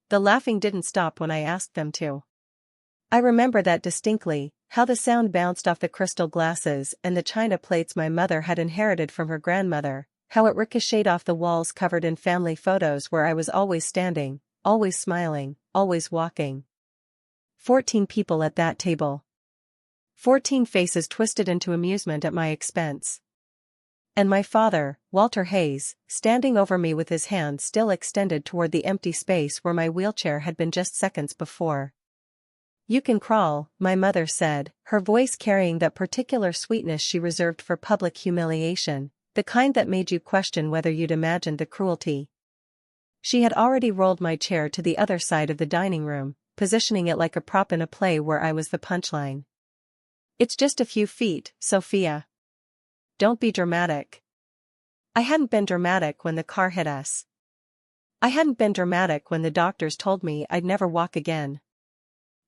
the laughing didn't stop when I asked them to. I remember that distinctly, how the sound bounced off the crystal glasses and the china plates my mother had inherited from her grandmother, how it ricocheted off the walls covered in family photos where I was always standing, always smiling, always walking. 14 people at that table. 14 faces twisted into amusement at my expense. And my father, Walter Hayes, standing over me with his hand still extended toward the empty space where my wheelchair had been just seconds before. "You can crawl," my mother said, her voice carrying that particular sweetness she reserved for public humiliation, the kind that made you question whether you'd imagined the cruelty. She had already rolled my chair to the other side of the dining room, positioning it like a prop in a play where I was the punchline. "It's just a few feet, Sophia. Don't be dramatic." I hadn't been dramatic when the car hit us. I hadn't been dramatic when the doctors told me I'd never walk again.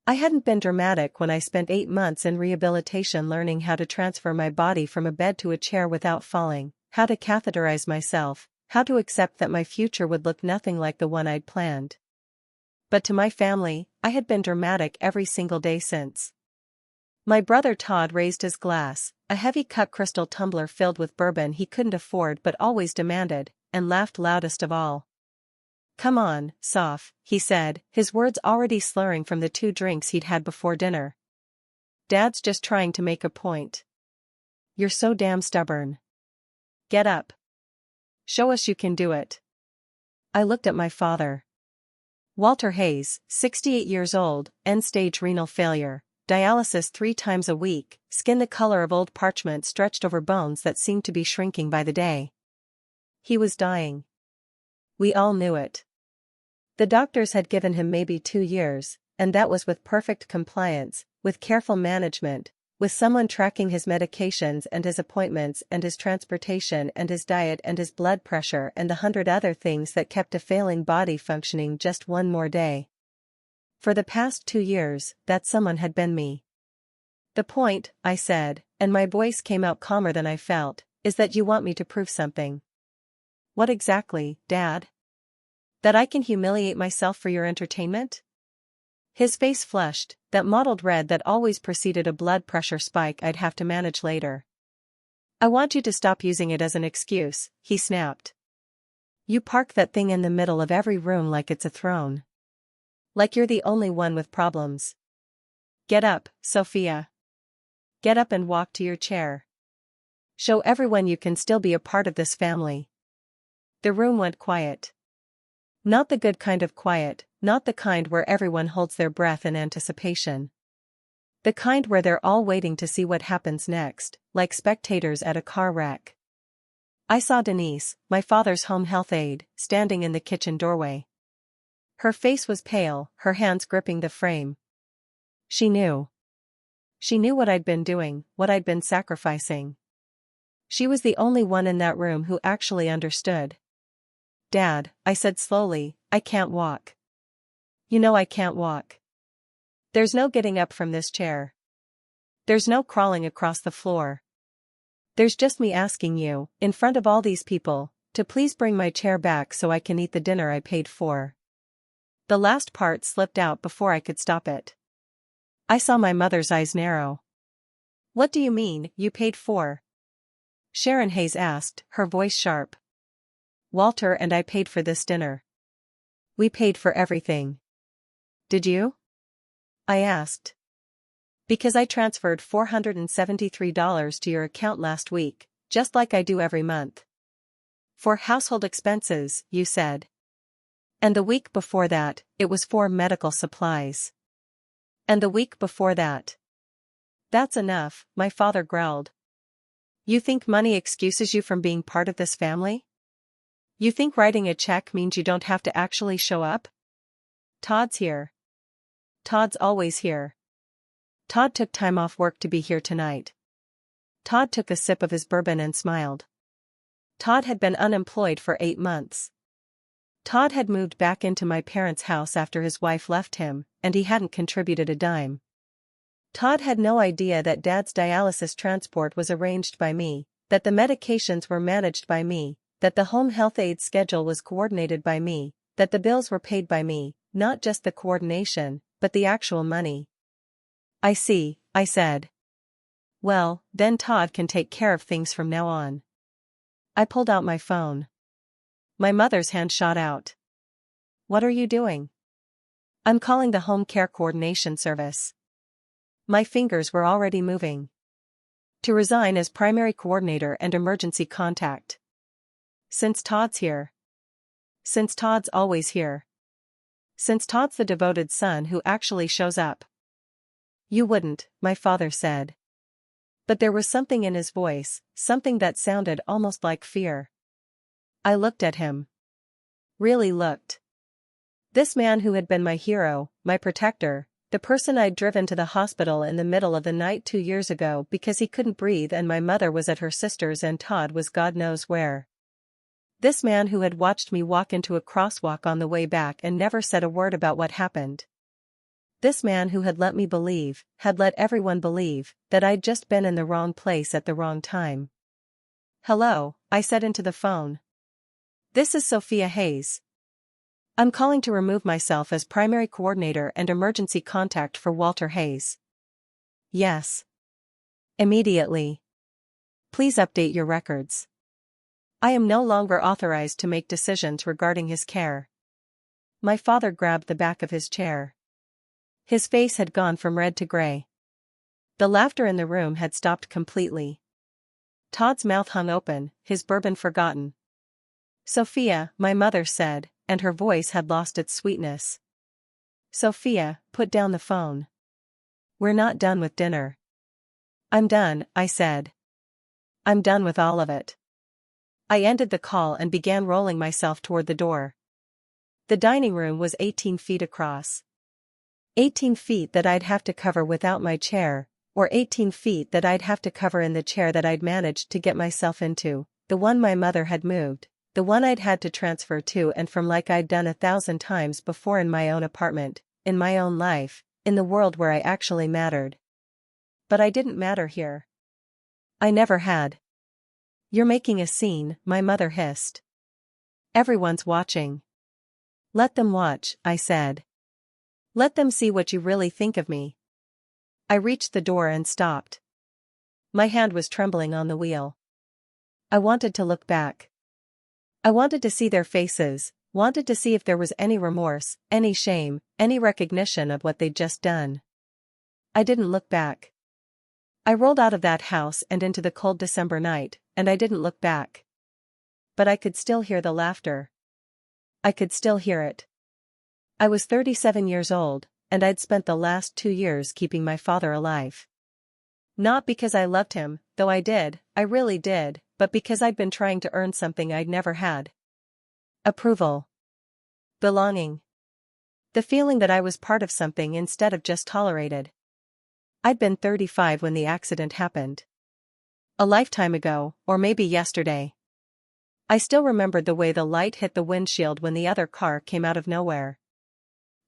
I hadn't been dramatic when I spent 8 months in rehabilitation learning how to transfer my body from a bed to a chair without falling, how to catheterize myself, how to accept that my future would look nothing like the one I'd planned. But to my family, I had been dramatic every single day since. My brother Todd raised his glass, a heavy cut crystal tumbler filled with bourbon he couldn't afford but always demanded, and laughed loudest of all. "Come on, Soph," he said, his words already slurring from the 2 drinks he'd had before dinner. "Dad's just trying to make a point. You're so damn stubborn. Get up. Show us you can do it." I looked at my father. Walter Hayes, 68 years old, end-stage renal failure. Dialysis 3 times a week, skin the color of old parchment stretched over bones that seemed to be shrinking by the day. He was dying. We all knew it. The doctors had given him maybe 2 years, and that was with perfect compliance, with careful management, with someone tracking his medications and his appointments and his transportation and his diet and his blood pressure and 100 other things that kept a failing body functioning just one more day. For the past 2 years, that someone had been me. "The point," I said, and my voice came out calmer than I felt, "is that you want me to prove something." "What exactly, Dad?" "That I can humiliate myself for your entertainment?" His face flushed, that mottled red that always preceded a blood pressure spike I'd have to manage later. "I want you to stop using it as an excuse," he snapped. "You park that thing in the middle of every room like it's a throne. Like you're the only one with problems. Get up, Sophia. Get up and walk to your chair. Show everyone you can still be a part of this family." The room went quiet. Not the good kind of quiet, not the kind where everyone holds their breath in anticipation. The kind where they're all waiting to see what happens next, like spectators at a car wreck. I saw Denise, my father's home health aide, standing in the kitchen doorway. Her face was pale, her hands gripping the frame. She knew. She knew what I'd been doing, what I'd been sacrificing. She was the only one in that room who actually understood. "Dad," I said slowly, "I can't walk. You know I can't walk. There's no getting up from this chair. There's no crawling across the floor. There's just me asking you, in front of all these people, to please bring my chair back so I can eat the dinner I paid for." The last part slipped out before I could stop it. I saw my mother's eyes narrow. "What do you mean, you paid for?" Sharon Hayes asked, her voice sharp. "Walter and I paid for this dinner. We paid for everything." "Did you?" I asked. "Because I transferred $473 to your account last week, just like I do every month. For household expenses, you said. And the week before that, it was for medical supplies. And the week before that." "That's enough," my father growled. "You think money excuses you from being part of this family? You think writing a check means you don't have to actually show up? Todd's here. Todd's always here. Todd took time off work to be here tonight." Todd took a sip of his bourbon and smiled. Todd had been unemployed for 8 months. Todd had moved back into my parents' house after his wife left him, and he hadn't contributed a dime. Todd had no idea that Dad's dialysis transport was arranged by me, that the medications were managed by me, that the home health aide schedule was coordinated by me, that the bills were paid by me, not just the coordination, but the actual money. I see, I said. Well, then Todd can take care of things from now on. I pulled out my phone. My mother's hand shot out. What are you doing? I'm calling the home care coordination service. My fingers were already moving. To resign as primary coordinator and emergency contact. Since Todd's here. Since Todd's always here. Since Todd's the devoted son who actually shows up. You wouldn't, my father said. But there was something in his voice, something that sounded almost like fear. I looked at him. Really looked. This man who had been my hero, my protector, the person I'd driven to the hospital in the middle of the night 2 years ago because he couldn't breathe and my mother was at her sister's and Todd was God knows where. This man who had watched me walk into a crosswalk on the way back and never said a word about what happened. This man who had let me believe, had let everyone believe, that I'd just been in the wrong place at the wrong time. Hello, I said into the phone. This is Sophia Hayes. I'm calling to remove myself as primary coordinator and emergency contact for Walter Hayes. Yes. Immediately. Please update your records. I am no longer authorized to make decisions regarding his care. My father grabbed the back of his chair. His face had gone from red to gray. The laughter in the room had stopped completely. Todd's mouth hung open, his bourbon forgotten. Sophia, my mother said, and her voice had lost its sweetness. Sophia, put down the phone. We're not done with dinner. I'm done, I said. I'm done with all of it. I ended the call and began rolling myself toward the door. The dining room was 18 feet across. 18 feet that I'd have to cover without my chair, or 18 feet that I'd have to cover in the chair that I'd managed to get myself into, the one my mother had moved, the one I'd had to transfer to and from like I'd done 1,000 times before in my own apartment, in my own life, in the world where I actually mattered. But I didn't matter here. I never had. You're making a scene, my mother hissed. Everyone's watching. Let them watch, I said. Let them see what you really think of me. I reached the door and stopped. My hand was trembling on the wheel. I wanted to look back. I wanted to see their faces, wanted to see if there was any remorse, any shame, any recognition of what they'd just done. I didn't look back. I rolled out of that house and into the cold December night, and I didn't look back. But I could still hear the laughter. I could still hear it. I was 37 years old, and I'd spent the last 2 years keeping my father alive. Not because I loved him, though I did, I really did, but because I'd been trying to earn something I'd never had. Approval. Belonging. The feeling that I was part of something instead of just tolerated. I'd been 35 when the accident happened. A lifetime ago, or maybe yesterday. I still remembered the way the light hit the windshield when the other car came out of nowhere.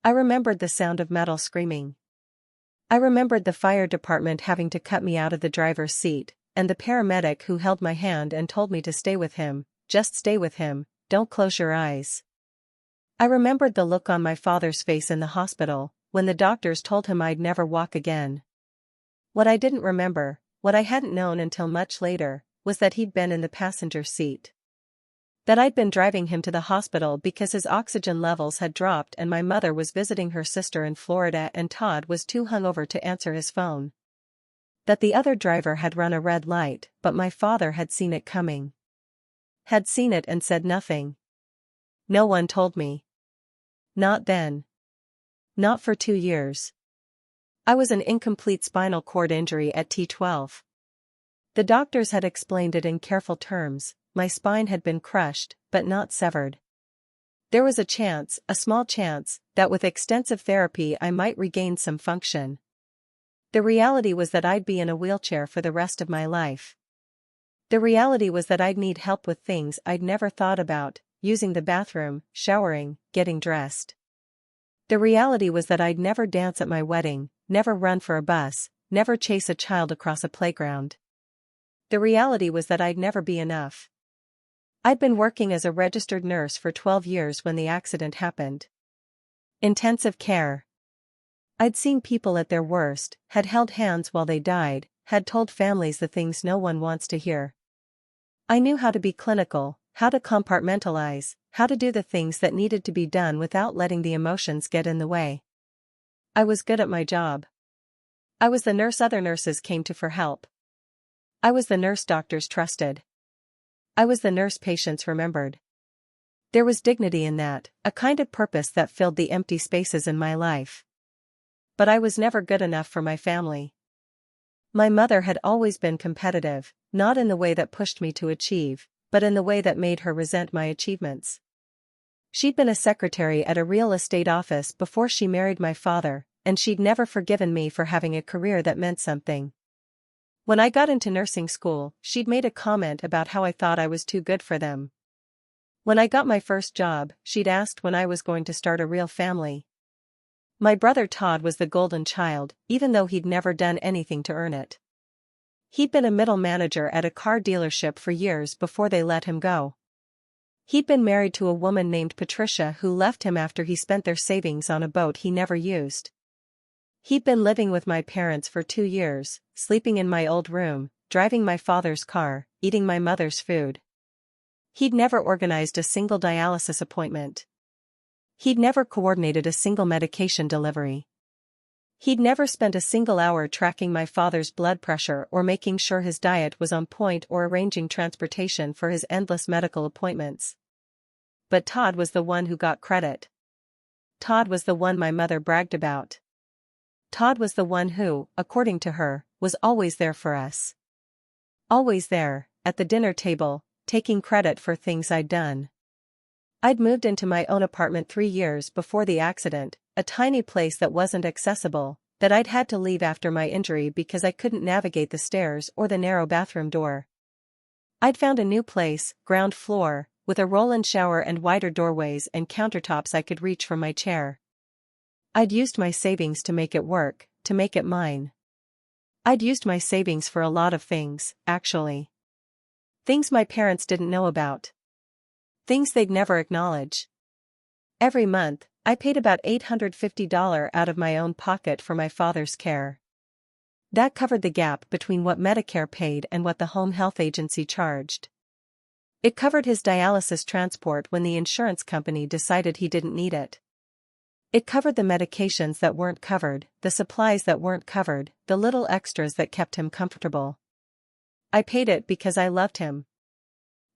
I remembered the sound of metal screaming. I remembered the fire department having to cut me out of the driver's seat, and the paramedic who held my hand and told me to stay with him, just stay with him, don't close your eyes. I remembered the look on my father's face in the hospital, when the doctors told him I'd never walk again. What I didn't remember, what I hadn't known until much later, was that he'd been in the passenger seat. That I'd been driving him to the hospital because his oxygen levels had dropped and my mother was visiting her sister in Florida and Todd was too hungover to answer his phone. That the other driver had run a red light, but my father had seen it coming. Had seen it and said nothing. No one told me. Not then. Not for 2 years. I was an incomplete spinal cord injury at T12. The doctors had explained it in careful terms. My spine had been crushed, but not severed. There was a chance, a small chance, that with extensive therapy I might regain some function. The reality was that I'd be in a wheelchair for the rest of my life. The reality was that I'd need help with things I'd never thought about, using the bathroom, showering, getting dressed. The reality was that I'd never dance at my wedding, never run for a bus, never chase a child across a playground. The reality was that I'd never be enough. I'd been working as a registered nurse for 12 years when the accident happened. Intensive care. I'd seen people at their worst, had held hands while they died, had told families the things no one wants to hear. I knew how to be clinical, how to compartmentalize, how to do the things that needed to be done without letting the emotions get in the way. I was good at my job. I was the nurse other nurses came to for help. I was the nurse doctors trusted. I was the nurse patients remembered. There was dignity in that, a kind of purpose that filled the empty spaces in my life. But I was never good enough for my family. My mother had always been competitive, not in the way that pushed me to achieve, but in the way that made her resent my achievements. She'd been a secretary at a real estate office before she married my father, and she'd never forgiven me for having a career that meant something. When I got into nursing school, she'd made a comment about how I thought I was too good for them. When I got my first job, she'd asked when I was going to start a real family. My brother Todd was the golden child, even though he'd never done anything to earn it. He'd been a middle manager at a car dealership for years before they let him go. He'd been married to a woman named Patricia who left him after he spent their savings on a boat he never used. He'd been living with my parents for 2 years, sleeping in my old room, driving my father's car, eating my mother's food. He'd never organized a single dialysis appointment. He'd never coordinated a single medication delivery. He'd never spent a single hour tracking my father's blood pressure or making sure his diet was on point or arranging transportation for his endless medical appointments. But Todd was the one who got credit. Todd was the one my mother bragged about. Todd was the one who, according to her, was always there for us. Always there, at the dinner table, taking credit for things I'd done. I'd moved into my own apartment 3 years before the accident, a tiny place that wasn't accessible, that I'd had to leave after my injury because I couldn't navigate the stairs or the narrow bathroom door. I'd found a new place, ground floor, with a roll-in shower and wider doorways and countertops I could reach from my chair. I'd used my savings to make it work, to make it mine. I'd used my savings for a lot of things, actually. Things my parents didn't know about. Things they'd never acknowledge. Every month, I paid about $850 out of my own pocket for my father's care. That covered the gap between what Medicare paid and what the home health agency charged. It covered his dialysis transport when the insurance company decided he didn't need it. It covered the medications that weren't covered, the supplies that weren't covered, the little extras that kept him comfortable. I paid it because I loved him.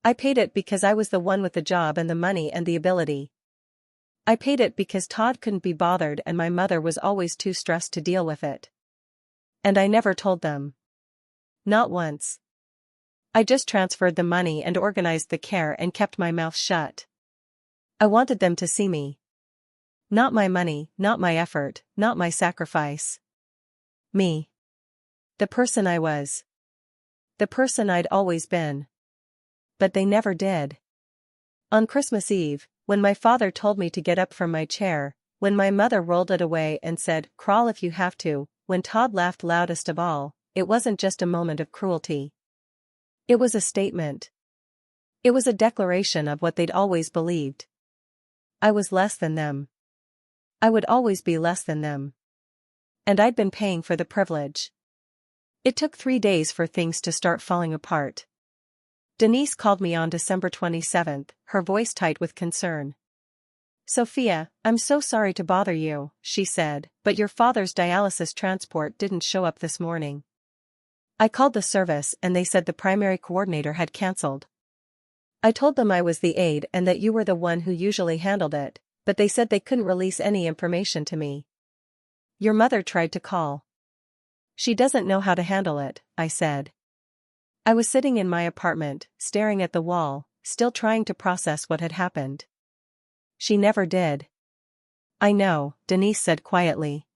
I paid it because I was the one with the job and the money and the ability. I paid it because Todd couldn't be bothered and my mother was always too stressed to deal with it. And I never told them. Not once. I just transferred the money and organized the care and kept my mouth shut. I wanted them to see me. Not my money, not my effort, not my sacrifice. Me. The person I was. The person I'd always been. But they never did. On Christmas Eve, when my father told me to get up from my chair, when my mother rolled it away and said, "Crawl if you have to," when Todd laughed loudest of all, it wasn't just a moment of cruelty. It was a statement. It was a declaration of what they'd always believed. I was less than them. I would always be less than them. And I'd been paying for the privilege. It took 3 days for things to start falling apart. Denise called me on December 27th, her voice tight with concern. "Sophia, I'm so sorry to bother you," she said, "but your father's dialysis transport didn't show up this morning. I called the service and they said the primary coordinator had cancelled. I told them I was the aide and that you were the one who usually handled it, but they said they couldn't release any information to me. Your mother tried to call. She doesn't know how to handle it," I said. I was sitting in my apartment, staring at the wall, still trying to process what had happened. She never did. "I know," Denise said quietly.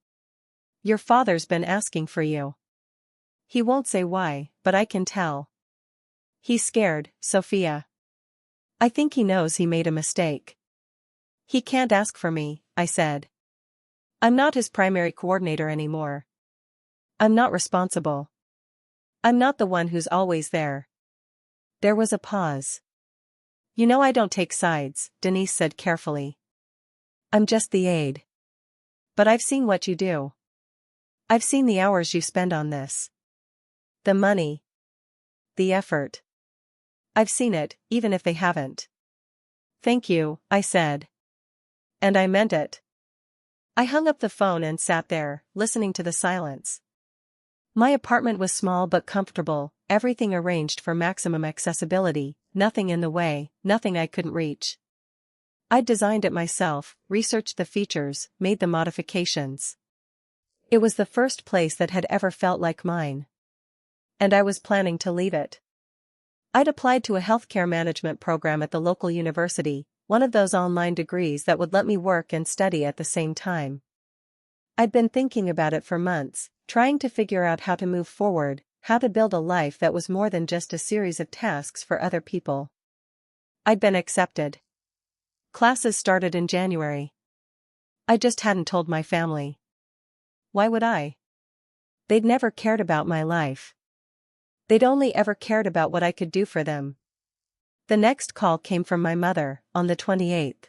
"Your father's been asking for you. He won't say why, but I can tell. He's scared, Sophia. I think he knows he made a mistake. He can't ask for me," I said. "I'm not his primary coordinator anymore. I'm not responsible. I'm not the one who's always there." There was a pause. "You know I don't take sides," Denise said carefully. "I'm just the aide. But I've seen what you do. I've seen the hours you spend on this. The money. The effort. I've seen it, even if they haven't. Thank you, I said. And I meant it. I hung up the phone and sat there, listening to the silence. My apartment was small but comfortable, everything arranged for maximum accessibility, nothing in the way, nothing I couldn't reach. I'd designed it myself, researched the features, made the modifications. It was the first place that had ever felt like mine. And I was planning to leave it. I'd applied to a healthcare management program at the local university, one of those online degrees that would let me work and study at the same time. I'd been thinking about it for months, trying to figure out how to move forward, how to build a life that was more than just a series of tasks for other people. I'd been accepted. Classes started in January. I just hadn't told my family. Why would I? They'd never cared about my life. They'd only ever cared about what I could do for them. The next call came from my mother, on the 28th.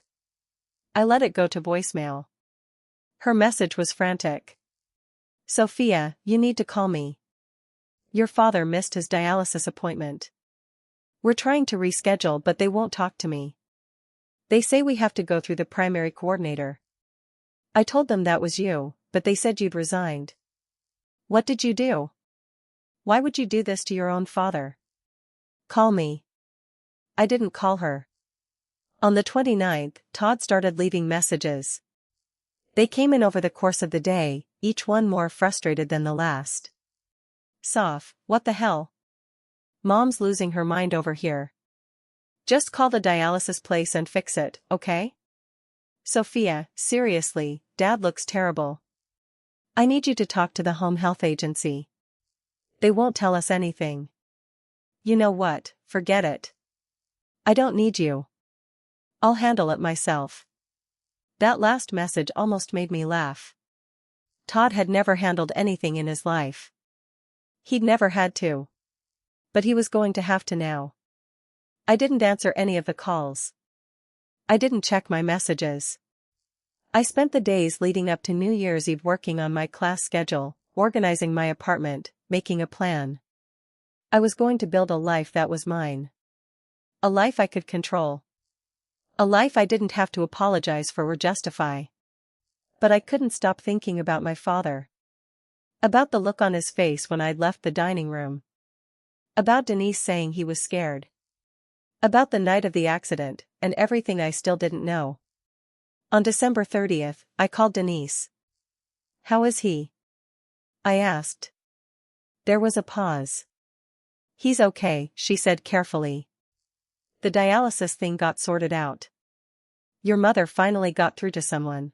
I let it go to voicemail. Her message was frantic. Sophia, you need to call me. Your father missed his dialysis appointment. We're trying to reschedule but they won't talk to me. They say we have to go through the primary coordinator. I told them that was you, but they said you'd resigned. What did you do? Why would you do this to your own father? Call me. I didn't call her. On the 29th, Todd started leaving messages. They came in over the course of the day, each one more frustrated than the last. Soph, what the hell? Mom's losing her mind over here. Just call the dialysis place and fix it, okay? Sophia, seriously, Dad looks terrible. I need you to talk to the home health agency. They won't tell us anything. You know what, forget it. I don't need you. I'll handle it myself. That last message almost made me laugh. Todd had never handled anything in his life. He'd never had to. But he was going to have to now. I didn't answer any of the calls. I didn't check my messages. I spent the days leading up to New Year's Eve working on my class schedule, organizing my apartment, making a plan. I was going to build a life that was mine. A life I could control. A life I didn't have to apologize for or justify. But I couldn't stop thinking about my father. About the look on his face when I'd left the dining room. About Denise saying he was scared. About the night of the accident, and everything I still didn't know. On December 30th, I called Denise. How is he? I asked. There was a pause. He's okay, she said carefully. The dialysis thing got sorted out. Your mother finally got through to someone.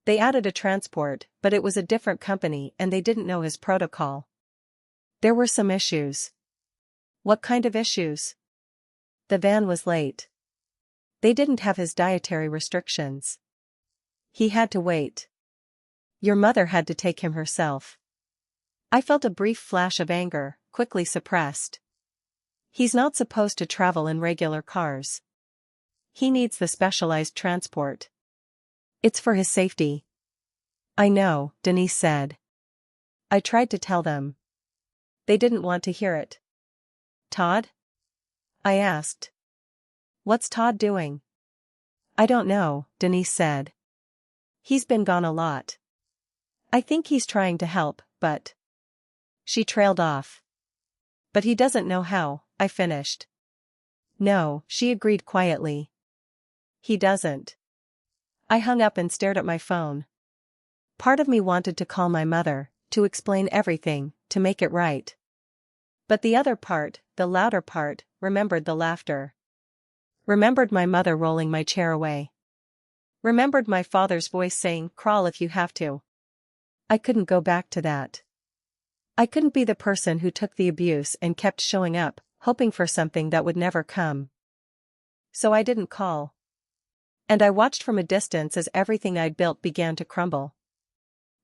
They added a transport, but it was a different company and they didn't know his protocol. There were some issues. What kind of issues? The van was late. They didn't have his dietary restrictions. He had to wait. Your mother had to take him herself. I felt a brief flash of anger, quickly suppressed. He's not supposed to travel in regular cars. He needs the specialized transport. It's for his safety. I know, Denise said. I tried to tell them. They didn't want to hear it. Todd? I asked. What's Todd doing? I don't know, Denise said. He's been gone a lot. I think he's trying to help, but... She trailed off. But he doesn't know how, I finished. No, she agreed quietly. He doesn't. I hung up and stared at my phone. Part of me wanted to call my mother, to explain everything, to make it right. But the other part, the louder part, remembered the laughter. Remembered my mother rolling my chair away. Remembered my father's voice saying, crawl if you have to. I couldn't go back to that. I couldn't be the person who took the abuse and kept showing up, hoping for something that would never come. So I didn't call. And I watched from a distance as everything I'd built began to crumble.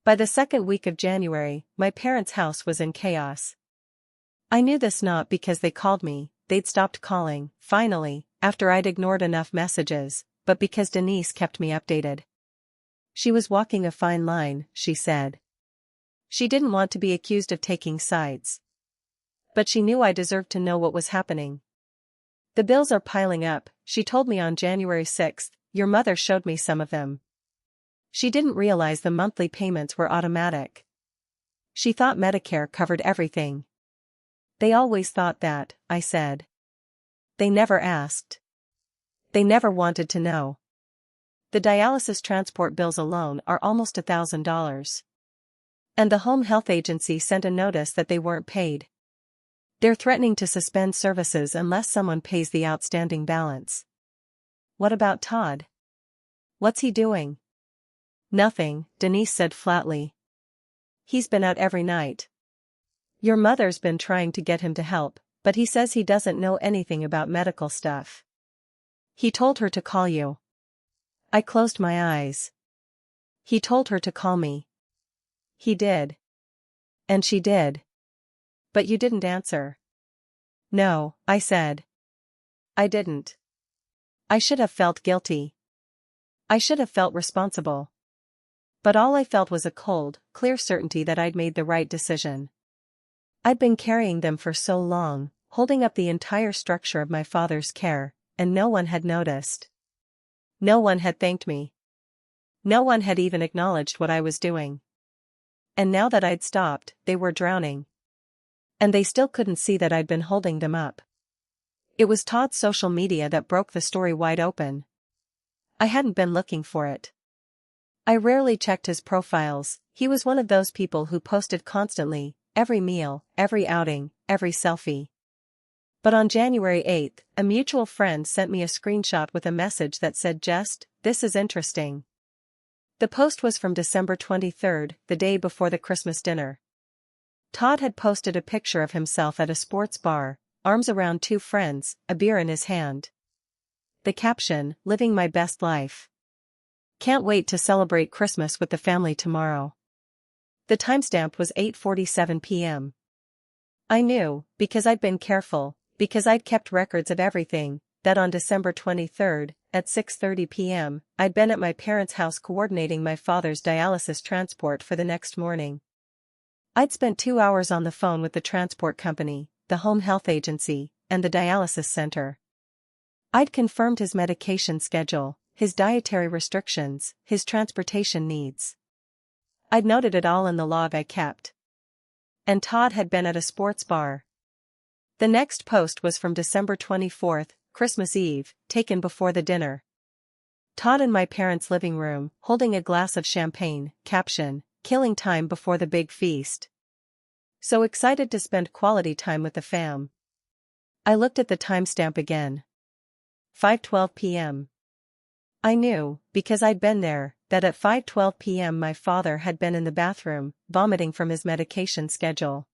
By the second week of January, my parents' house was in chaos. I knew this not because they called me, they'd stopped calling, finally, after I'd ignored enough messages, but because Denise kept me updated. She was walking a fine line, she said. She didn't want to be accused of taking sides. But she knew I deserved to know what was happening. The bills are piling up, she told me on January 6th, your mother showed me some of them. She didn't realize the monthly payments were automatic. She thought Medicare covered everything. They always thought that, I said. They never asked. They never wanted to know. The dialysis transport bills alone are almost $1,000. And the home health agency sent a notice that they weren't paid. They're threatening to suspend services unless someone pays the outstanding balance. What about Todd? What's he doing? Nothing, Denise said flatly. He's been out every night. Your mother's been trying to get him to help, but he says he doesn't know anything about medical stuff. He told her to call you. I closed my eyes. He told her to call me. He did. And she did. But you didn't answer. No, I said. I didn't. I should have felt guilty. I should have felt responsible. But all I felt was a cold, clear certainty that I'd made the right decision. I'd been carrying them for so long, holding up the entire structure of my father's care, and no one had noticed. No one had thanked me. No one had even acknowledged what I was doing. And now that I'd stopped, they were drowning. And they still couldn't see that I'd been holding them up. It was Todd's social media that broke the story wide open. I hadn't been looking for it. I rarely checked his profiles. He was one of those people who posted constantly, every meal, every outing, every selfie. But on January 8th, a mutual friend sent me a screenshot with a message that said this is interesting. The post was from December 23rd, the day before the Christmas dinner. Todd had posted a picture of himself at a sports bar, arms around two friends, a beer in his hand. The caption, living my best life. Can't wait to celebrate Christmas with the family tomorrow. The timestamp was 8:47 p.m. I knew, because I'd been careful, because I'd kept records of everything, that on December 23rd, at 6:30 p.m., I'd been at my parents' house coordinating my father's dialysis transport for the next morning. I'd spent 2 hours on the phone with the transport company, the home health agency, and the dialysis center. I'd confirmed his medication schedule, his dietary restrictions, his transportation needs. I'd noted it all in the log I kept. And Todd had been at a sports bar. The next post was from December 24th, Christmas Eve, taken before the dinner. Todd in my parents' living room, holding a glass of champagne, caption, killing time before the big feast. So excited to spend quality time with the fam. I looked at the timestamp again. 5:12 p.m. I knew, because I'd been there, that at 5:12 p.m. my father had been in the bathroom, vomiting from his medication schedule.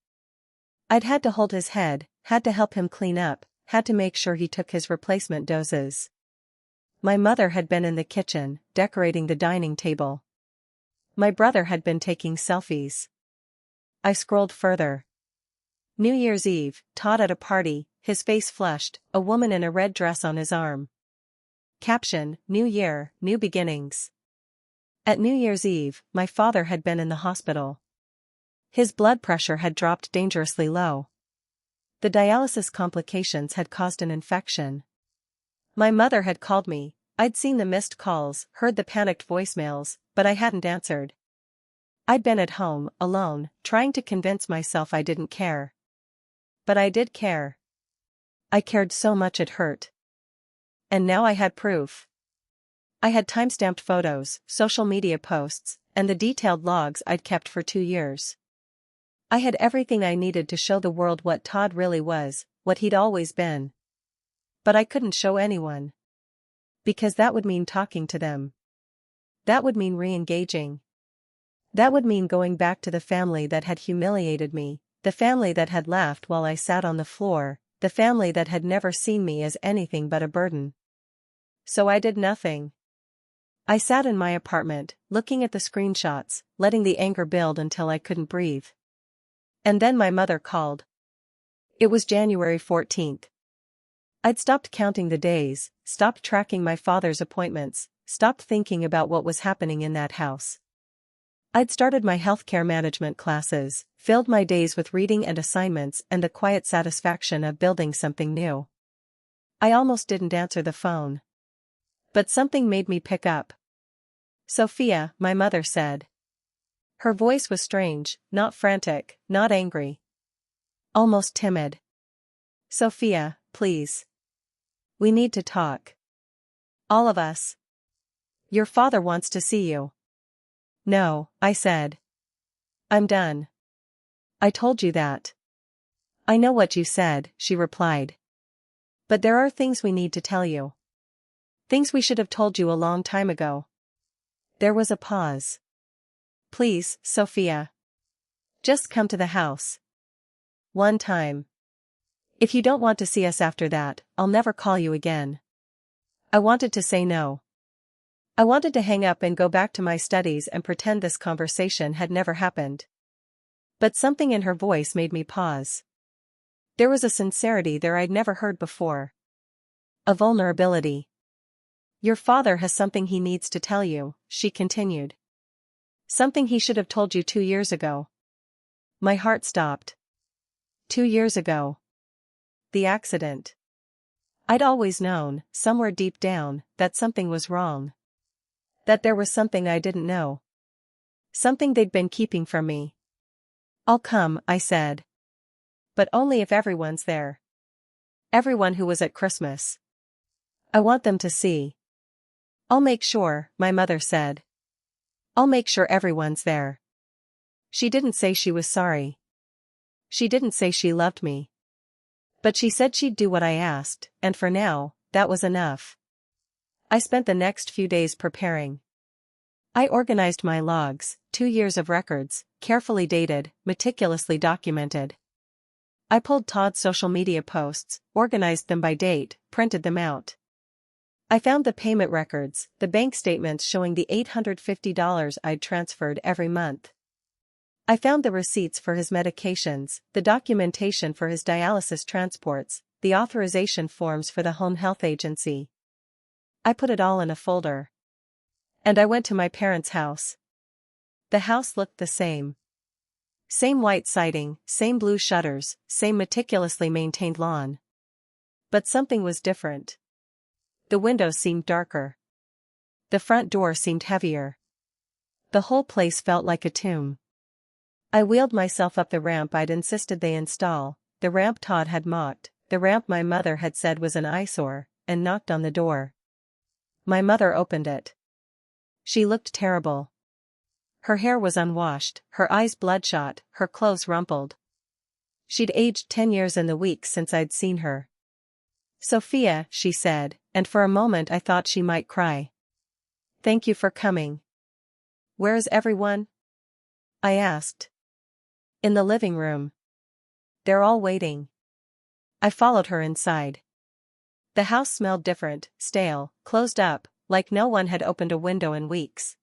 I'd had to hold his head, had to help him clean up, had to make sure he took his replacement doses. My mother had been in the kitchen, decorating the dining table. My brother had been taking selfies. I scrolled further. New Year's Eve, Todd at a party, his face flushed, a woman in a red dress on his arm. Caption, New Year, New Beginnings. At New Year's Eve, my father had been in the hospital. His blood pressure had dropped dangerously low. The dialysis complications had caused an infection. My mother had called me. I'd seen the missed calls, heard the panicked voicemails, but I hadn't answered. I'd been at home, alone, trying to convince myself I didn't care. But I did care. I cared so much it hurt. And now I had proof. I had time-stamped photos, social media posts, and the detailed logs I'd kept for 2 years. I had everything I needed to show the world what Todd really was, what he'd always been. But I couldn't show anyone. Because that would mean talking to them. That would mean re-engaging. That would mean going back to the family that had humiliated me, the family that had laughed while I sat on the floor, the family that had never seen me as anything but a burden. So I did nothing. I sat in my apartment, looking at the screenshots, letting the anger build until I couldn't breathe. And then my mother called. It was January 14th. I'd stopped counting the days, stopped tracking my father's appointments, stopped thinking about what was happening in that house. I'd started my healthcare management classes, filled my days with reading and assignments and the quiet satisfaction of building something new. I almost didn't answer the phone. But something made me pick up. "Sophia," my mother said. Her voice was strange, not frantic, not angry. Almost timid. "Sophia, please. We need to talk. All of us. Your father wants to see you." "No," I said. "I'm done." "I told you that." "I know what you said," she replied. "But there are things we need to tell you. Things we should have told you a long time ago." There was a pause. "Please, Sophia. Just come to the house. One time. If you don't want to see us after that, I'll never call you again." I wanted to say no. I wanted to hang up and go back to my studies and pretend this conversation had never happened. But something in her voice made me pause. There was a sincerity there I'd never heard before. A vulnerability. "Your father has something he needs to tell you," she continued. "Something he should have told you 2 years ago." My heart stopped. 2 years ago. The accident. I'd always known, somewhere deep down, that something was wrong. That there was something I didn't know. Something they'd been keeping from me. "I'll come," I said. "But only if everyone's there. Everyone who was at Christmas. I want them to see." "I'll make sure," my mother said. "I'll make sure everyone's there." She didn't say she was sorry. She didn't say she loved me. But she said she'd do what I asked, and for now, that was enough. I spent the next few days preparing. I organized my logs, 2 years of records, carefully dated, meticulously documented. I pulled Todd's social media posts, organized them by date, printed them out. I found the payment records, the bank statements showing the $850 I'd transferred every month. I found the receipts for his medications, the documentation for his dialysis transports, the authorization forms for the home health agency. I put it all in a folder. And I went to my parents' house. The house looked the same. Same white siding, same blue shutters, same meticulously maintained lawn. But something was different. The windows seemed darker. The front door seemed heavier. The whole place felt like a tomb. I wheeled myself up the ramp I'd insisted they install, the ramp Todd had mocked, the ramp my mother had said was an eyesore, and knocked on the door. My mother opened it. She looked terrible. Her hair was unwashed, her eyes bloodshot, her clothes rumpled. She'd aged 10 years in the week since I'd seen her. "Sophia," she said, and for a moment I thought she might cry. "Thank you for coming." "Where's everyone?" I asked. "In the living room. They're all waiting." I followed her inside. The house smelled different, stale, closed up, like no one had opened a window in weeks.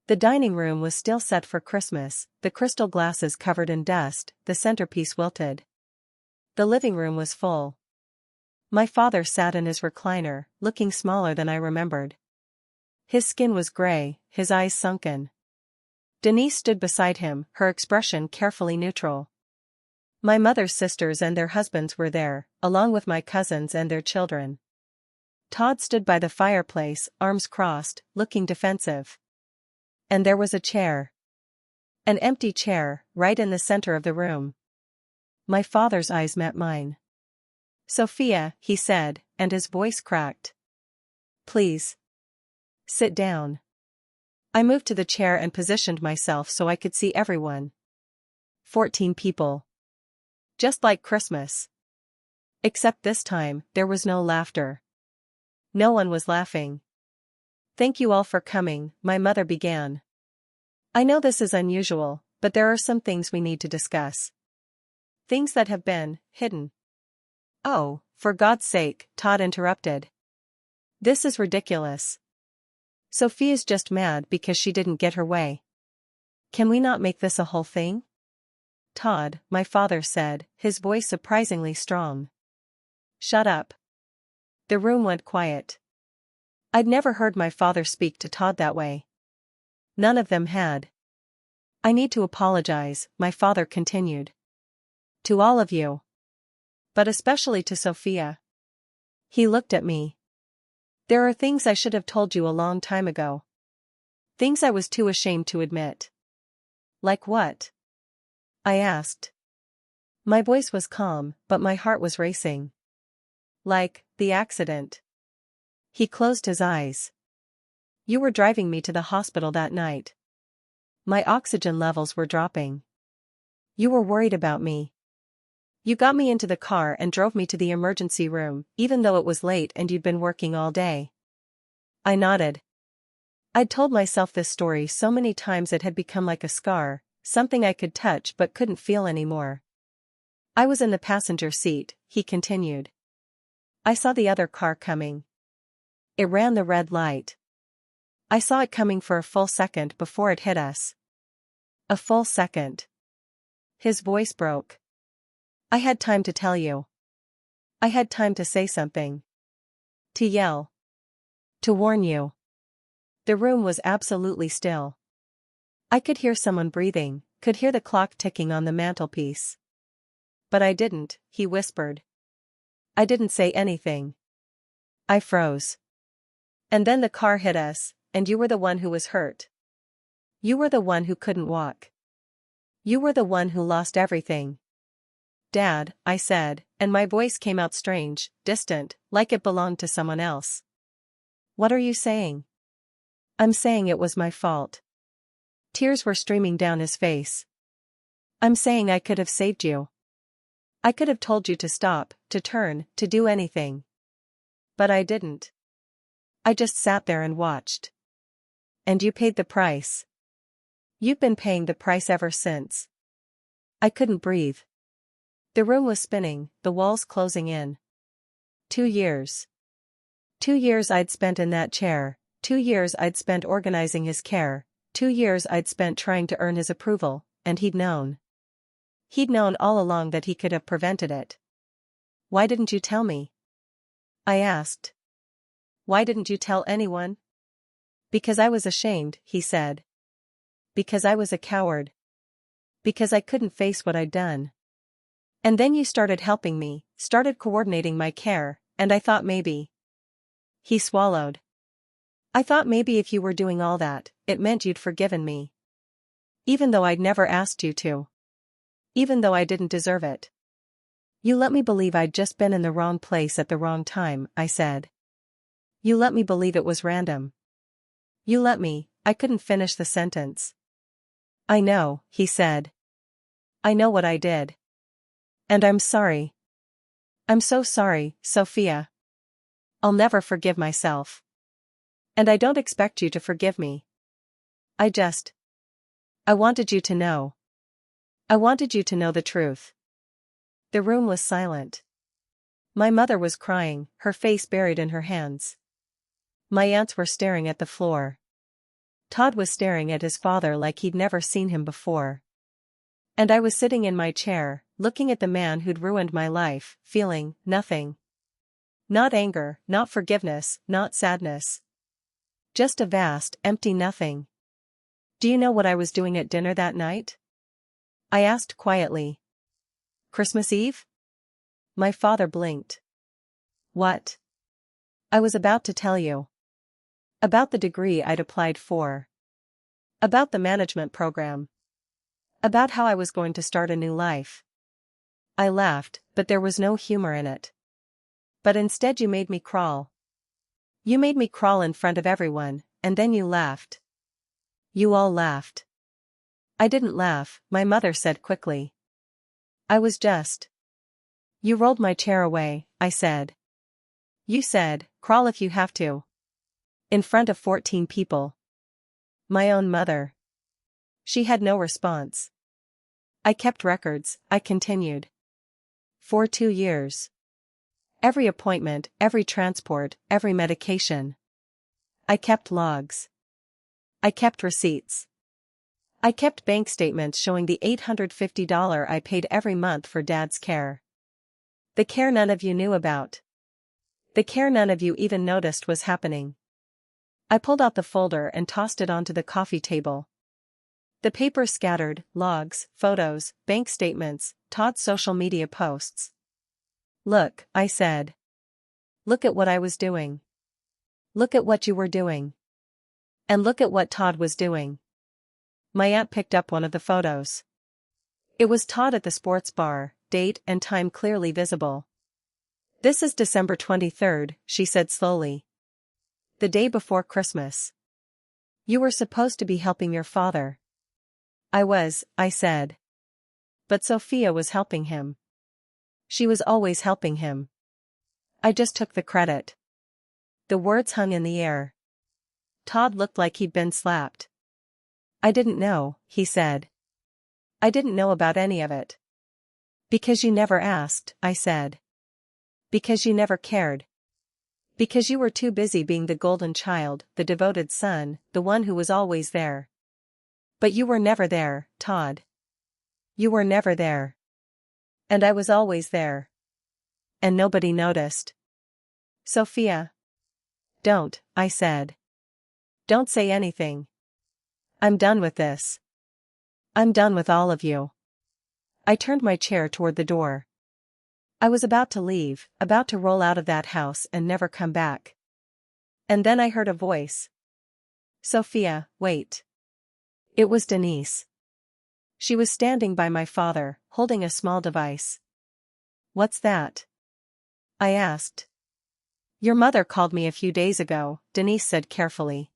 The dining room was still set for Christmas, the crystal glasses covered in dust, the centerpiece wilted. The living room was full. My father sat in his recliner, looking smaller than I remembered. His skin was gray, his eyes sunken. Denise stood beside him, her expression carefully neutral. My mother's sisters and their husbands were there, along with my cousins and their children. Todd stood by the fireplace, arms crossed, looking defensive. And there was a chair. An empty chair, right in the center of the room. My father's eyes met mine. "Sophia," he said, and his voice cracked. "Please. Sit down." I moved to the chair and positioned myself so I could see everyone. 14 people. Just like Christmas. Except this time, there was no laughter. No one was laughing. "Thank you all for coming," my mother began. "I know this is unusual, but there are some things we need to discuss. Things that have been hidden." "Oh, for God's sake," Todd interrupted. "This is ridiculous. Sophia's just mad because she didn't get her way. Can we not make this a whole thing?" "Todd," my father said, his voice surprisingly strong. "Shut up." The room went quiet. I'd never heard my father speak to Todd that way. None of them had. I need to apologize, my father continued. To all of you. But especially to Sophia. He looked at me. There are things I should have told you a long time ago. Things I was too ashamed to admit. Like what? I asked. My voice was calm, but my heart was racing. Like, the accident. He closed his eyes. You were driving me to the hospital that night. My oxygen levels were dropping. You were worried about me. You got me into the car and drove me to the emergency room, even though it was late and you'd been working all day. I nodded. I'd told myself this story so many times it had become like a scar, something I could touch but couldn't feel anymore. I was in the passenger seat, he continued. I saw the other car coming. It ran the red light. I saw it coming for a full second before it hit us. A full second. His voice broke. I had time to tell you. I had time to say something. To yell. To warn you. The room was absolutely still. I could hear someone breathing, could hear the clock ticking on the mantelpiece. But I didn't, he whispered. I didn't say anything. I froze. And then the car hit us, and you were the one who was hurt. You were the one who couldn't walk. You were the one who lost everything. Dad, I said, and my voice came out strange, distant, like it belonged to someone else. What are you saying? I'm saying it was my fault. Tears were streaming down his face. I'm saying I could have saved you. I could have told you to stop, to turn, to do anything. But I didn't. I just sat there and watched. And you paid the price. You've been paying the price ever since. I couldn't breathe. The room was spinning, the walls closing in. 2 years. 2 years I'd spent in that chair, 2 years I'd spent organizing his care, 2 years I'd spent trying to earn his approval, and he'd known. He'd known all along that he could have prevented it. Why didn't you tell me? I asked. Why didn't you tell anyone? Because I was ashamed, he said. Because I was a coward. Because I couldn't face what I'd done. And then you started helping me, started coordinating my care, and I thought maybe. He swallowed. I thought maybe if you were doing all that, it meant you'd forgiven me. Even though I'd never asked you to. Even though I didn't deserve it. You let me believe I'd just been in the wrong place at the wrong time, I said. You let me believe it was random. You let me, I couldn't finish the sentence. I know, he said. I know what I did. And I'm sorry. I'm so sorry, Sophia. I'll never forgive myself. And I don't expect you to forgive me. I wanted you to know. I wanted you to know the truth. The room was silent. My mother was crying, her face buried in her hands. My aunts were staring at the floor. Todd was staring at his father like he'd never seen him before. And I was sitting in my chair, looking at the man who'd ruined my life, feeling nothing. Not anger, not forgiveness, not sadness. Just a vast, empty nothing. Do you know what I was doing at dinner that night? I asked quietly. Christmas Eve? My father blinked. What? I was about to tell you. About the degree I'd applied for. About the management program. About how I was going to start a new life. I laughed, but there was no humor in it. But instead you made me crawl. You made me crawl in front of everyone, and then you laughed. You all laughed. I didn't laugh, my mother said quickly. I was just. You rolled my chair away, I said. You said, crawl if you have to. In front of 14 people. My own mother. She had no response. I kept records, I continued. For 2 years. Every appointment, every transport, every medication. I kept logs. I kept receipts. I kept bank statements showing the $850 I paid every month for Dad's care. The care none of you knew about. The care none of you even noticed was happening. I pulled out the folder and tossed it onto the coffee table. The paper scattered, logs, photos, bank statements, Todd's social media posts. Look, I said. Look at what I was doing. Look at what you were doing. And look at what Todd was doing. My aunt picked up one of the photos. It was Todd at the sports bar, date and time clearly visible. This is December 23rd, she said slowly. The day before Christmas. You were supposed to be helping your father. I was, I said. But Sophia was helping him. She was always helping him. I just took the credit. The words hung in the air. Todd looked like he'd been slapped. I didn't know, he said. I didn't know about any of it. Because you never asked, I said. Because you never cared. Because you were too busy being the golden child, the devoted son, the one who was always there. But you were never there, Todd. You were never there. And I was always there. And nobody noticed. Sophia. Don't, I said. Don't say anything. I'm done with this. I'm done with all of you. I turned my chair toward the door. I was about to leave, about to roll out of that house and never come back. And then I heard a voice. Sophia, wait. It was Denise. She was standing by my father, holding a small device. What's that? I asked. Your mother called me a few days ago, Denise said carefully.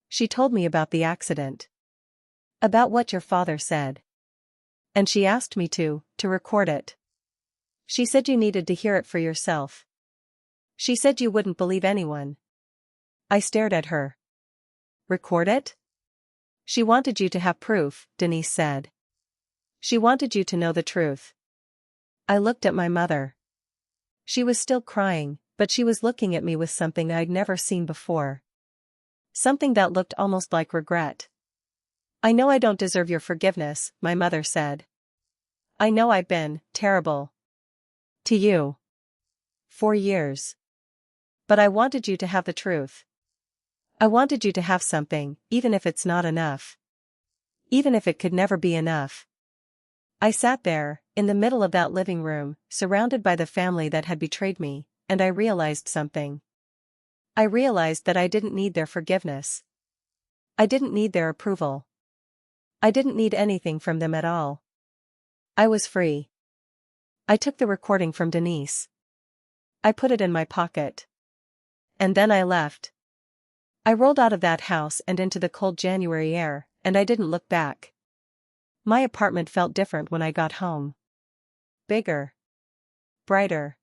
She told me about the accident. About what your father said. And she asked me to record it. She said you needed to hear it for yourself. She said you wouldn't believe anyone. I stared at her. Record it? She wanted you to have proof, Denise said. She wanted you to know the truth. I looked at my mother. She was still crying, but she was looking at me with something I'd never seen before. Something that looked almost like regret. I know I don't deserve your forgiveness, my mother said. I know I've been terrible. To you. For years. But I wanted you to have the truth. I wanted you to have something, even if it's not enough. Even if it could never be enough. I sat there, in the middle of that living room, surrounded by the family that had betrayed me, and I realized something. I realized that I didn't need their forgiveness. I didn't need their approval. I didn't need anything from them at all. I was free. I took the recording from Denise. I put it in my pocket. And then I left. I rolled out of that house and into the cold January air, and I didn't look back. My apartment felt different when I got home. Bigger. Brighter.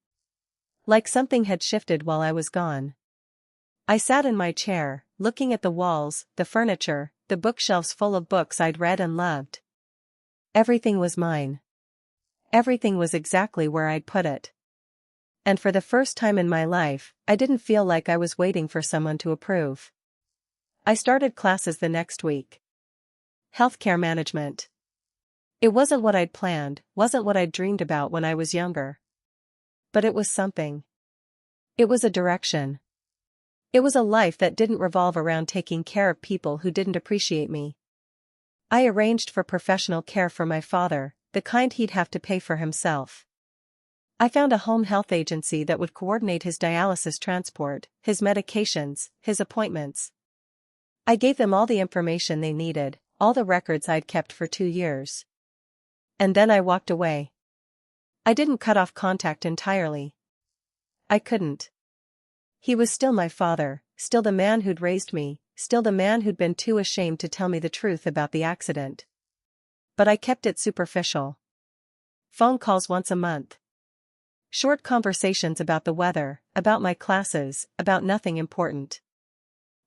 Like something had shifted while I was gone. I sat in my chair, looking at the walls, the furniture, the bookshelves full of books I'd read and loved. Everything was mine. Everything was exactly where I'd put it. And for the first time in my life, I didn't feel like I was waiting for someone to approve. I started classes the next week. Healthcare management. It wasn't what I'd planned, wasn't what I'd dreamed about when I was younger. But it was something. It was a direction. It was a life that didn't revolve around taking care of people who didn't appreciate me. I arranged for professional care for my father, the kind he'd have to pay for himself. I found a home health agency that would coordinate his dialysis transport, his medications, his appointments. I gave them all the information they needed, all the records I'd kept for 2 years. And then I walked away. I didn't cut off contact entirely. I couldn't. He was still my father, still the man who'd raised me, still the man who'd been too ashamed to tell me the truth about the accident. But I kept it superficial. Phone calls once a month. Short conversations about the weather, about my classes, about nothing important.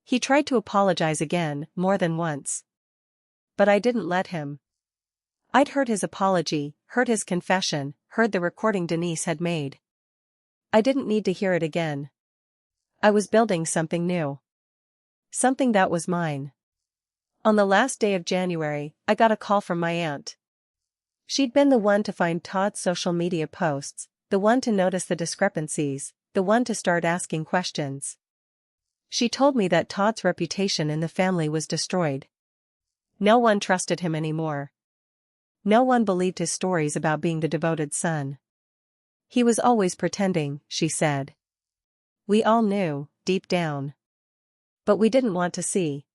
He tried to apologize again, more than once. But I didn't let him. I'd heard his apology, heard his confession, heard the recording Denise had made. I didn't need to hear it again. I was building something new. Something that was mine. On the last day of January, I got a call from my aunt. She'd been the one to find Todd's social media posts, the one to notice the discrepancies, the one to start asking questions. She told me that Todd's reputation in the family was destroyed. No one trusted him anymore. No one believed his stories about being the devoted son. He was always pretending, she said. We all knew, deep down. But we didn't want to see.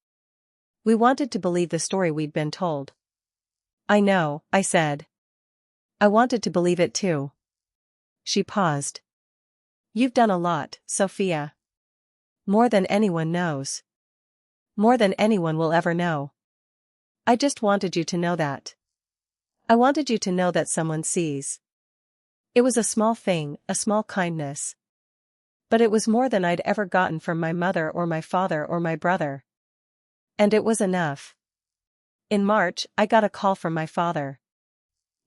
We wanted to believe the story we'd been told. I know, I said. I wanted to believe it too. She paused. You've done a lot, Sophia. More than anyone knows. More than anyone will ever know. I just wanted you to know that. I wanted you to know that someone sees. It was a small thing, a small kindness. But it was more than I'd ever gotten from my mother or my father or my brother. And it was enough. In March, I got a call from my father.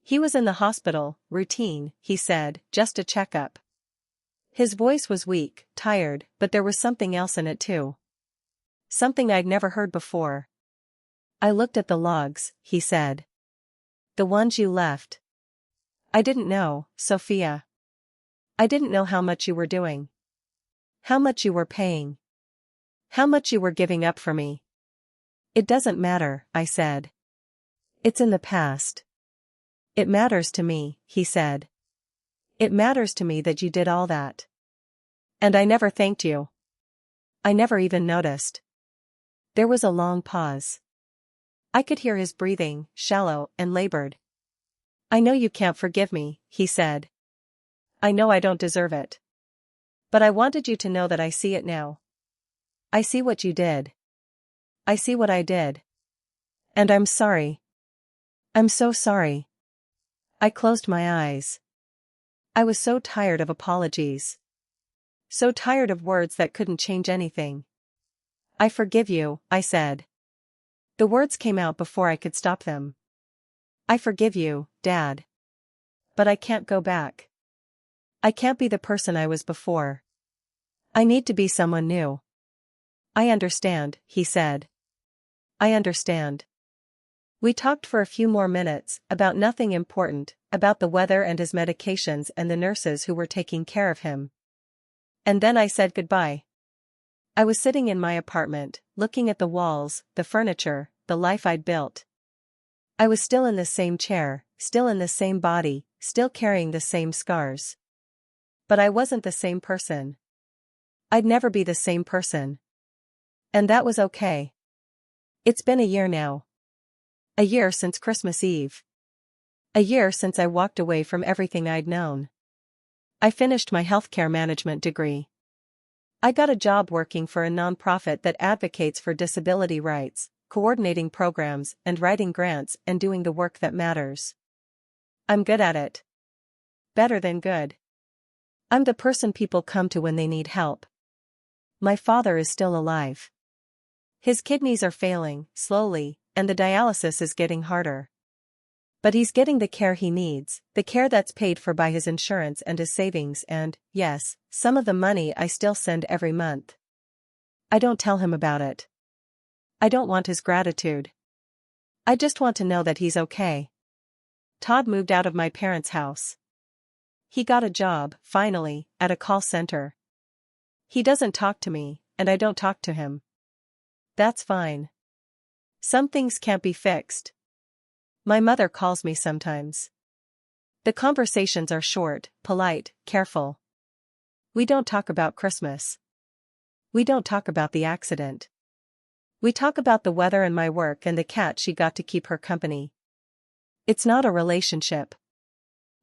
He was in the hospital, routine, he said, just a checkup. His voice was weak, tired, but there was something else in it too. Something I'd never heard before. I looked at the logs, he said. The ones you left. I didn't know, Sophia. I didn't know how much you were doing. How much you were paying. How much you were giving up for me. It doesn't matter, I said. It's in the past. It matters to me, he said. It matters to me that you did all that. And I never thanked you. I never even noticed. There was a long pause. I could hear his breathing, shallow and labored. I know you can't forgive me, he said. I know I don't deserve it. But I wanted you to know that I see it now. I see what you did. I see what I did. And I'm sorry. I'm so sorry. I closed my eyes. I was so tired of apologies. So tired of words that couldn't change anything. I forgive you, I said. The words came out before I could stop them. I forgive you, Dad. But I can't go back. I can't be the person I was before. I need to be someone new. I understand, he said. I understand. We talked for a few more minutes, about nothing important, about the weather and his medications and the nurses who were taking care of him. And then I said goodbye. I was sitting in my apartment, looking at the walls, the furniture, the life I'd built. I was still in the same chair, still in the same body, still carrying the same scars. But I wasn't the same person. I'd never be the same person. And that was okay. It's been a year now. A year since Christmas Eve. A year since I walked away from everything I'd known. I finished my healthcare management degree. I got a job working for a nonprofit that advocates for disability rights, coordinating programs and writing grants and doing the work that matters. I'm good at it. Better than good. I'm the person people come to when they need help. My father is still alive. His kidneys are failing, slowly, and the dialysis is getting harder. But he's getting the care he needs, the care that's paid for by his insurance and his savings and, yes, some of the money I still send every month. I don't tell him about it. I don't want his gratitude. I just want to know that he's okay. Todd moved out of my parents' house. He got a job, finally, at a call center. He doesn't talk to me, and I don't talk to him. That's fine. Some things can't be fixed. My mother calls me sometimes. The conversations are short, polite, careful. We don't talk about Christmas. We don't talk about the accident. We talk about the weather and my work and the cat she got to keep her company. It's not a relationship.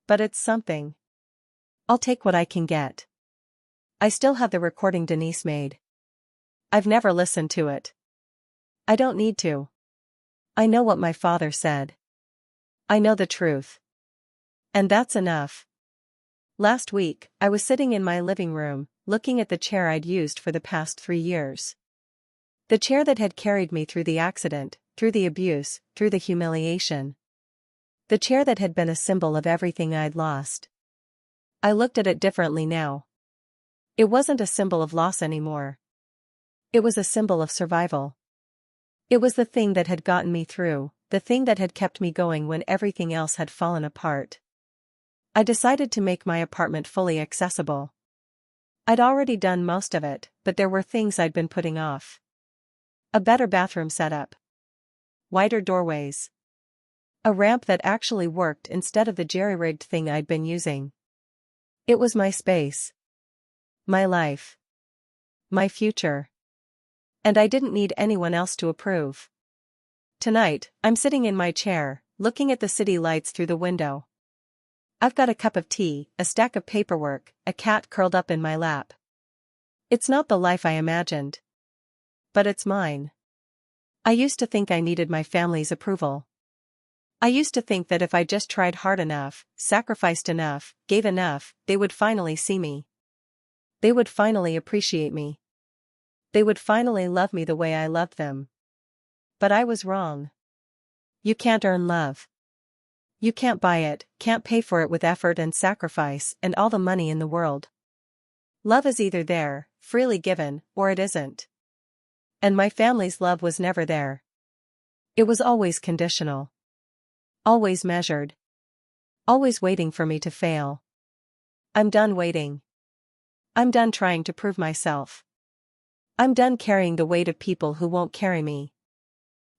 But it's something. I'll take what I can get. I still have the recording Denise made. I've never listened to it. I don't need to. I know what my father said. I know the truth. And that's enough. Last week, I was sitting in my living room, looking at the chair I'd used for the past 3 years. The chair that had carried me through the accident, through the abuse, through the humiliation. The chair that had been a symbol of everything I'd lost. I looked at it differently now. It wasn't a symbol of loss anymore. It was a symbol of survival. It was the thing that had gotten me through, the thing that had kept me going when everything else had fallen apart. I decided to make my apartment fully accessible. I'd already done most of it, but there were things I'd been putting off. A better bathroom setup. Wider doorways. A ramp that actually worked instead of the jerry-rigged thing I'd been using. It was my space. My life. My future. And I didn't need anyone else to approve. Tonight, I'm sitting in my chair, looking at the city lights through the window. I've got a cup of tea, a stack of paperwork, a cat curled up in my lap. It's not the life I imagined. But it's mine. I used to think I needed my family's approval. I used to think that if I just tried hard enough, sacrificed enough, gave enough, they would finally see me. They would finally appreciate me. They would finally love me the way I loved them. But I was wrong. You can't earn love. You can't buy it, can't pay for it with effort and sacrifice and all the money in the world. Love is either there, freely given, or it isn't. And my family's love was never there. It was always conditional. Always measured. Always waiting for me to fail. I'm done waiting. I'm done trying to prove myself. I'm done carrying the weight of people who won't carry me.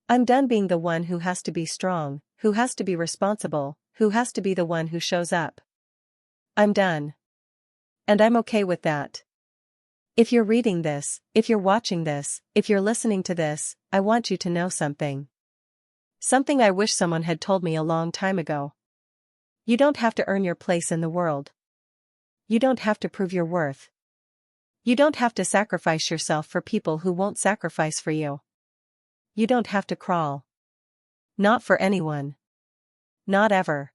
I'm done being the one who has to be strong, who has to be responsible, who has to be the one who shows up. I'm done. And I'm okay with that. If you're reading this, if you're watching this, if you're listening to this, I want you to know something. Something I wish someone had told me a long time ago. You don't have to earn your place in the world. You don't have to prove your worth. You don't have to sacrifice yourself for people who won't sacrifice for you. You don't have to crawl. Not for anyone. Not ever.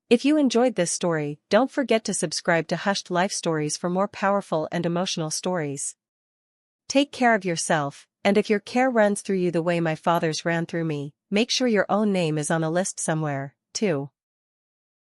If you enjoyed this story, don't forget to subscribe to Hushed Life Stories for more powerful and emotional stories. Take care of yourself, and if your care runs through you the way my father's ran through me, make sure your own name is on a list somewhere, too.